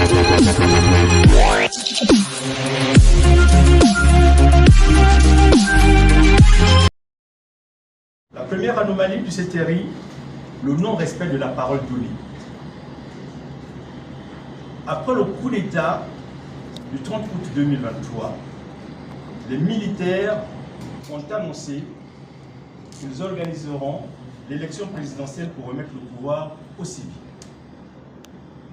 La première anomalie de cette série, le non-respect de la parole donnée. Après le coup d'État du 30 août 2023, les militaires ont annoncé qu'ils organiseront l'élection présidentielle pour remettre le pouvoir aux civils.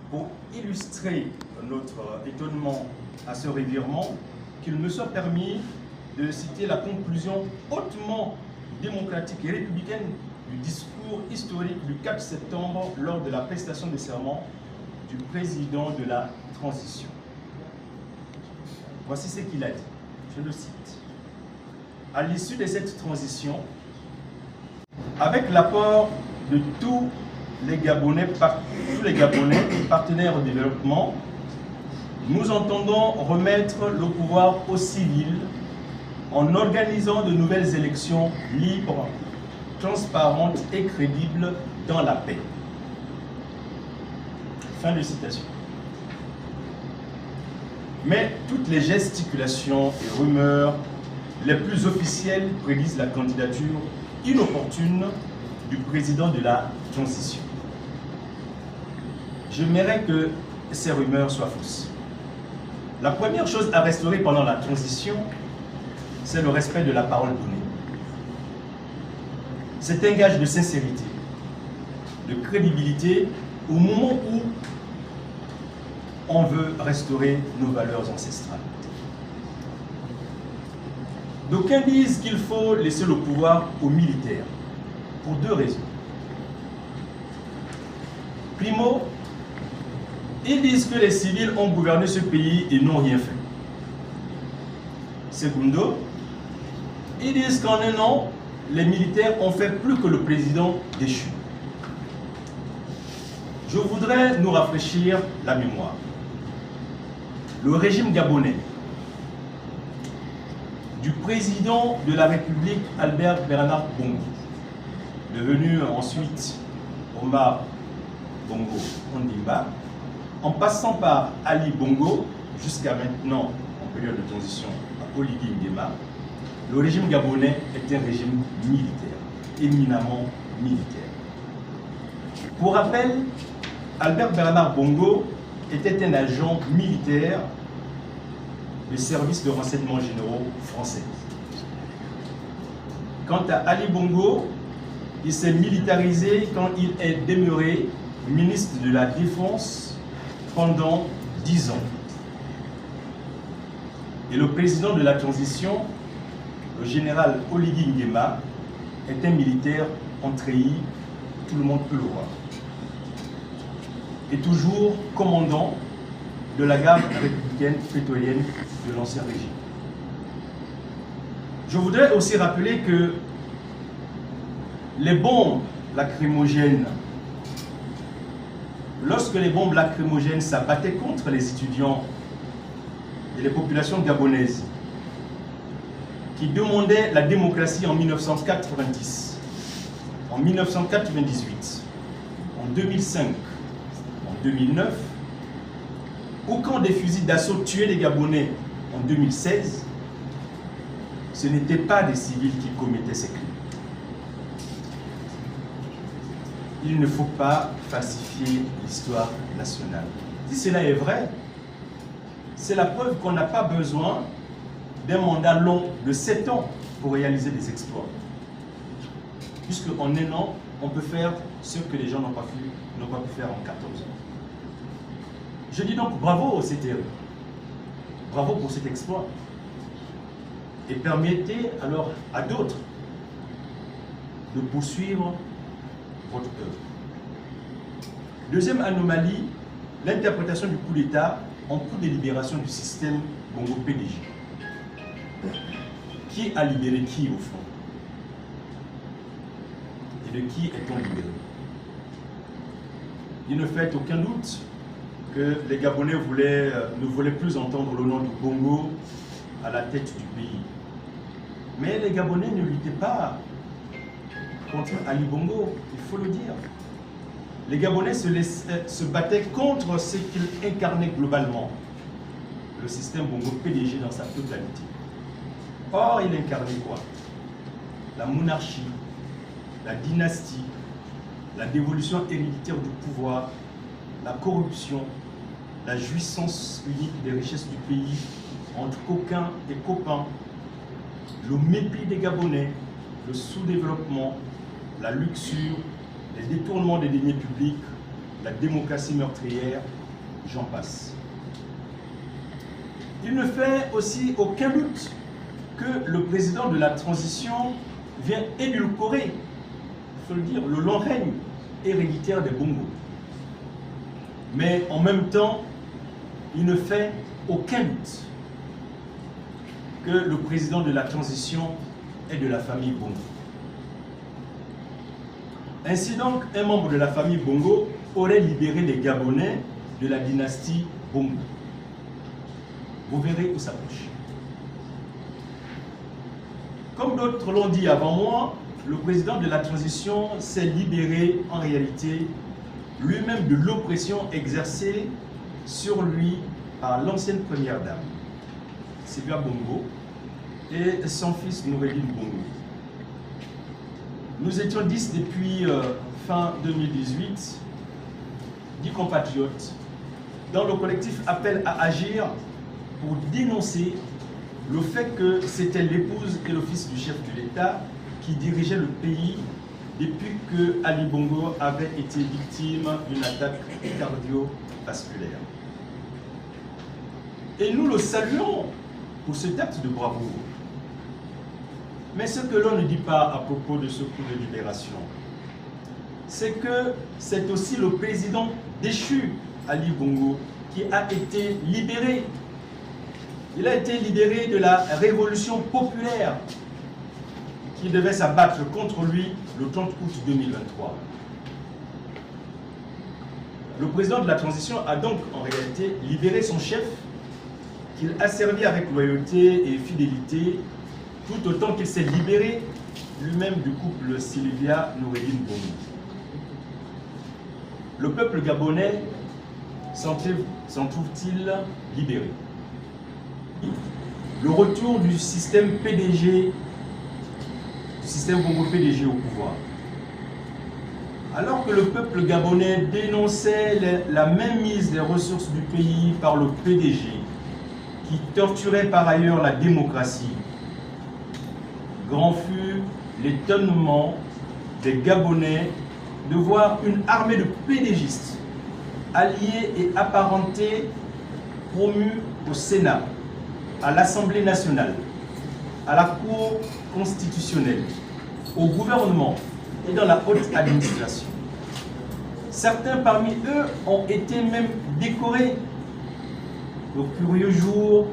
Pour illustrer notre étonnement à ce revirement, qu'il me soit permis de citer la conclusion hautement démocratique et républicaine du discours historique du 4 septembre lors de la prestation de serment du président de la transition. Voici ce qu'il a dit, je le cite. À l'issue de cette transition, avec l'apport de tous les Gabonais partenaires au développement, nous entendons remettre le pouvoir aux civils en organisant de nouvelles élections libres, transparentes et crédibles dans la paix. Fin de citation. Mais toutes les gesticulations et rumeurs les plus officielles prédisent la candidature inopportune du président de la transition. J'aimerais que ces rumeurs soient fausses. La première chose à restaurer pendant la transition, c'est le respect de la parole donnée. C'est un gage de sincérité, de crédibilité au moment où on veut restaurer nos valeurs ancestrales. D'aucuns disent qu'il faut laisser le pouvoir aux militaires, pour deux raisons. Primo, ils disent que les civils ont gouverné ce pays et n'ont rien fait. Secundo, ils disent qu'en un an, les militaires ont fait plus que le président déchu. Je voudrais nous rafraîchir la mémoire. Le régime gabonais du président de la République Albert Bernard Bongo, devenu ensuite Omar Bongo Ondimba, en passant par Ali Bongo jusqu'à maintenant, en période de transition, à Oligui Nguema, le régime gabonais est un régime militaire, éminemment militaire. Pour rappel, Albert Bernard Bongo était un agent militaire des services de renseignement généraux français. Quant à Ali Bongo, il s'est militarisé quand il est demeuré ministre de la Défense pendant 10 ans. Et le président de la transition, le général Oligui Nguema, est un militaire en treillis, tout le monde peut le voir. Et toujours commandant de la garde républicaine prétorienne de l'ancien régime. Je voudrais aussi rappeler que les bombes lacrymogènes, lorsque les bombes lacrymogènes s'abattaient contre les étudiants et les populations gabonaises qui demandaient la démocratie en 1990, en 1998, en 2005, en 2009, ou quand des fusils d'assaut tuaient les Gabonais en 2016, ce n'étaient pas des civils qui commettaient ces crimes. Il ne faut pas falsifier l'histoire nationale. Si cela est vrai, c'est la preuve qu'on n'a pas besoin d'un mandat long de 7 ans pour réaliser des exploits. Puisque en un an, on peut faire ce que les gens n'ont pas pu faire en 14 ans. Je dis donc bravo au CTE. Bravo pour cet exploit. Et permettez alors à d'autres de poursuivre votre œuvre. Deuxième anomalie, l'interprétation du coup d'État en coup de libération du système Bongo-PDG. Qui a libéré qui au fond? Et de qui est-on libéré? Il ne fait aucun doute que les Gabonais ne voulaient plus entendre le nom du Bongo à la tête du pays. Mais les Gabonais ne luttaient pas contre Ali Bongo, il faut le dire. les Gabonais se battaient contre ce qu'ils incarnaient globalement, le système Bongo PDG dans sa totalité. Or, il incarnait quoi? La monarchie, la dynastie, la dévolution héréditaire du pouvoir, la corruption, la jouissance unique des richesses du pays entre coquins et copains, le mépris des Gabonais, le sous-développement, la luxure, les détournements des deniers publics, la démocratie meurtrière, j'en passe. Il ne fait aussi aucun doute que le président de la transition vient édulcorer, il faut le dire, le long règne héréditaire des Bongo. Mais en même temps, il ne fait aucun doute que le président de la transition est de la famille Bongo. Ainsi donc, un membre de la famille Bongo aurait libéré les Gabonais de la dynastie Bongo. Vous verrez où ça touche. Comme d'autres l'ont dit avant moi, le président de la transition s'est libéré en réalité lui-même de l'oppression exercée sur lui par l'ancienne première dame, Sylvia Bongo, et son fils Noureddin Bongo. Nous étions 10 depuis fin 2018, 10 compatriotes, dont le collectif appelle à agir pour dénoncer le fait que c'était l'épouse et le fils du chef de l'État qui dirigeaient le pays depuis que Ali Bongo avait été victime d'une attaque cardiovasculaire. Et nous le saluons pour cet acte de bravoure. Mais ce que l'on ne dit pas à propos de ce coup de libération, c'est que c'est aussi le président déchu, Ali Bongo, qui a été libéré. Il a été libéré de la révolution populaire qui devait s'abattre contre lui le 30 août 2023. Le président de la transition a donc en réalité libéré son chef, qu'il a servi avec loyauté et fidélité, tout autant qu'il s'est libéré lui-même du couple Sylvia Noureddin Bongo. Le peuple gabonais s'en trouve-t-il libéré? Le retour du système PDG, du système Bongo PDG au pouvoir. Alors que le peuple gabonais dénonçait la mainmise des ressources du pays par le PDG, qui torturait par ailleurs la démocratie, grand fut l'étonnement des Gabonais de voir une armée de PDGistes, alliés et apparentés, promus au Sénat, à l'Assemblée nationale, à la Cour constitutionnelle, au gouvernement et dans la haute administration. Certains parmi eux ont été même décorés au curieux jour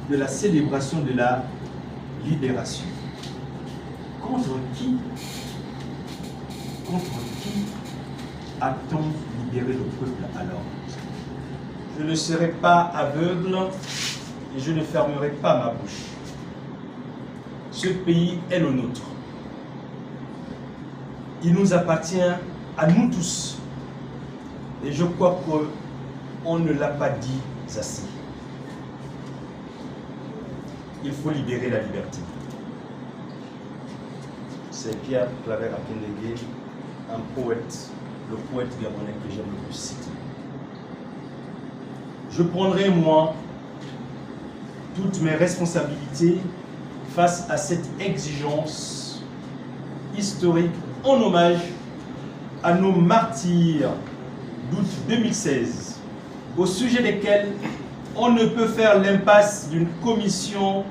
de la célébration de la libération. Contre qui a-t-on libéré le peuple alors? Je ne serai pas aveugle et je ne fermerai pas ma bouche. Ce pays est le nôtre. Il nous appartient à nous tous. Et je crois qu'on ne l'a pas dit assez. Il faut libérer la liberté. C'est Pierre Claver Akindegué, un poète, le poète gabonais que j'aime le plus citer. Je prendrai, moi, toutes mes responsabilités face à cette exigence historique en hommage à nos martyrs d'août 2016, au sujet desquels on ne peut faire l'impasse d'une commission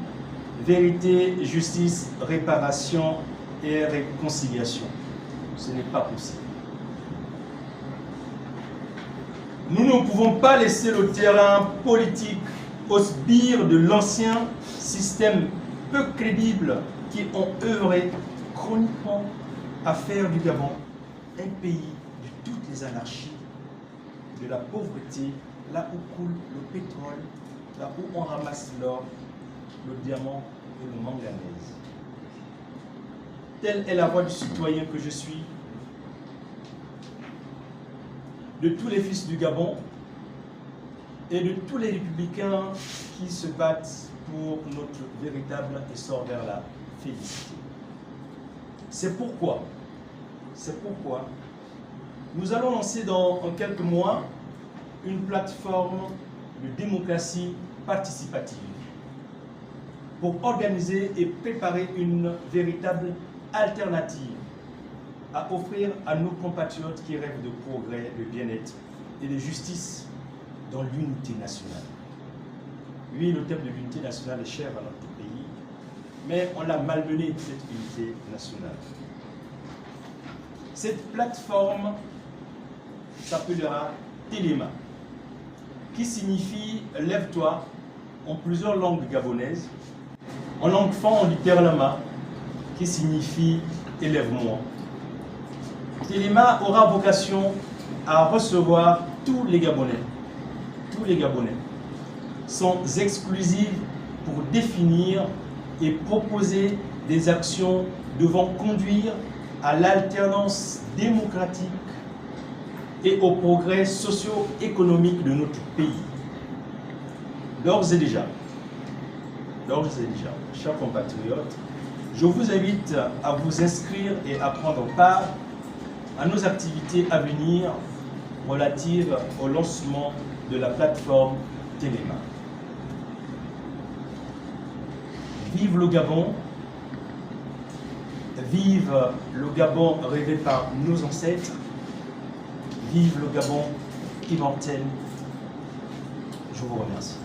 vérité, justice, réparation et réconciliation. Ce n'est pas possible. Nous ne pouvons pas laisser le terrain politique aux sbires de l'ancien système peu crédible qui ont œuvré chroniquement à faire du Gabon un pays de toutes les anarchies, de la pauvreté, là où coule le pétrole, là où on ramasse l'or, le diamant et le manganèse. Telle est la voix du citoyen que je suis. de tous les fils du Gabon et de tous les républicains qui se battent pour notre véritable essor vers la félicité. C'est pourquoi nous allons lancer dans quelques mois une plateforme de démocratie participative pour organiser et préparer une véritable alternative à offrir à nos compatriotes qui rêvent de progrès, de bien-être et de justice dans l'unité nationale. Oui, le thème de l'unité nationale est cher à notre pays, mais on l'a malmené, cette unité nationale. Cette plateforme s'appellera Téléma, qui signifie « lève-toi » en plusieurs langues gabonaises. En langue fan, on dit Terlama, qui signifie « élève-moi ». Téléma aura vocation à recevoir tous les Gabonais, sans exclusive, pour définir et proposer des actions devant conduire à l'alternance démocratique et au progrès socio-économique de notre pays. D'ores et déjà, chers compatriotes, je vous invite à vous inscrire et à prendre part à nos activités à venir relatives au lancement de la plateforme Téléma. Vive le Gabon, vive le Gabon rêvé par nos ancêtres, vive le Gabon immortel. Je vous remercie.